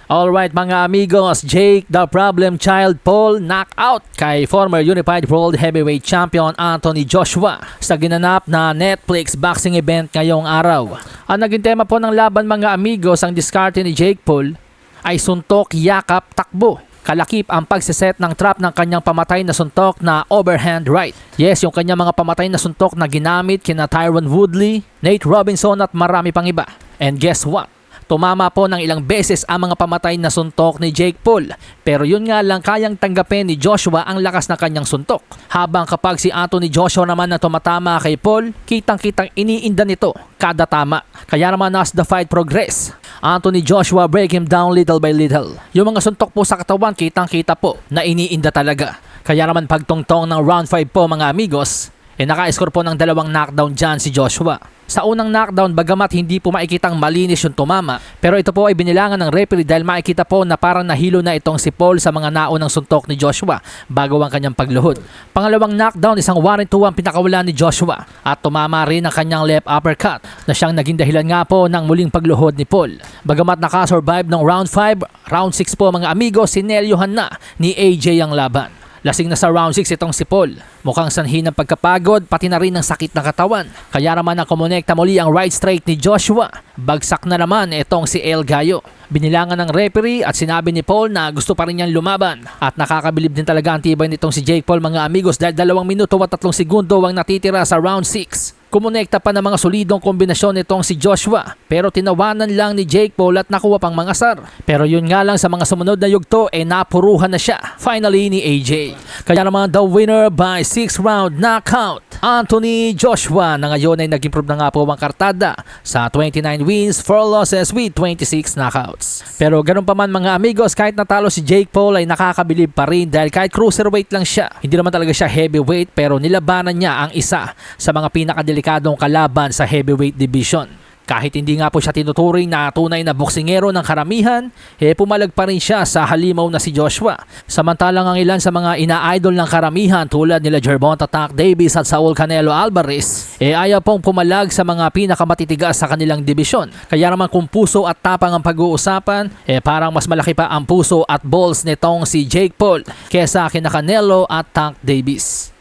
Alright mga amigos, Jake the Problem Child Paul knockout kay former Unified World Heavyweight Champion Anthony Joshua sa ginanap na Netflix boxing event ngayong araw. Ang naging tema po ng laban mga amigos, ang diskarte ni Jake Paul ay suntok, yakap, takbo. Kalakip ang pagsiset ng trap ng kanyang pamatay na suntok na overhand right. Yes, yung kanyang mga pamatay na suntok na ginamit kina Tyron Woodley, Nate Robinson at marami pang iba. And guess what? Tumama po ng ilang beses ang mga pamatay na suntok ni Jake Paul. Pero yun nga lang, kayang tanggapin ni Joshua ang lakas na kanyang suntok. Habang kapag si Anthony Joshua naman na tumatama kay Paul, kitang-kitang iniinda nito kada tama. Kaya naman as the fight progress, Anthony Joshua break him down little by little. Yung mga suntok po sa katawan, kitang-kita po na iniinda talaga. Kaya naman pagtungtong ng round 5 po mga amigos, naka-score po ng 2 knockdown dyan si Joshua. Sa unang knockdown, bagamat hindi po makikitang malinis yung tumama, pero ito po ay binilangan ng referee dahil makikita po na parang nahilo na itong si Paul sa mga naunang suntok ni Joshua bago ang kanyang pagluhod. Pangalawang knockdown, isang 1-2 ang pinakawalan ni Joshua at tumama rin ang kanyang left uppercut na siyang naging dahilan nga po ng muling pagluhod ni Paul. Bagamat nakasurvive ng round 5, round 6 po mga amigo, sinelyohan na ni AJ ang laban. Lasing na sa round 6 itong si Paul. Mukhang sanhi ng pagkapagod pati na rin ng sakit ng katawan. Kaya naman nakumonekta muli ang right straight ni Joshua. Bagsak na naman itong si El Gallo. Binilangan ng referee at sinabi ni Paul na gusto pa rin niyang lumaban. At nakakabilib din talaga ang tibay nitong si Jake Paul mga amigos dahil 2 minuto at 3 segundo ang natitira sa round 6. Kumonekta pa ng mga solidong kombinasyon nitong si Joshua pero tinawanan lang ni Jake Paul at nakuha pang mga sar. Pero yun nga lang, sa mga sumunod na yugto napuruhan na siya finally ni AJ. Kaya naman the winner by 6 round knockout, Anthony Joshua, na ngayon ay nag-improve na nga po ang kartada sa 29 wins, 4 losses with 26 knockouts. Pero ganun pa man mga amigos, kahit natalo si Jake Paul ay nakakabilib pa rin dahil kahit cruiserweight lang siya, hindi naman talaga siya heavyweight, pero nilabanan niya ang isa sa mga pinakadelikadong kalaban sa heavyweight division. Kahit hindi nga po siya tinuturing na tunay na boksingero ng karamihan, pumalag pa rin siya sa halimaw na si Joshua. Samantalang ang ilan sa mga ina-idol ng karamihan tulad nila Gervonta Tank Davis at Saul Canelo Alvarez, ayaw pong pumalag sa mga pinakamatitigas sa kanilang dibisyon. Kaya naman kung puso at tapang ang pag-uusapan, parang mas malaki pa ang puso at balls nitong si Jake Paul kesa kina Canelo at Tank Davis.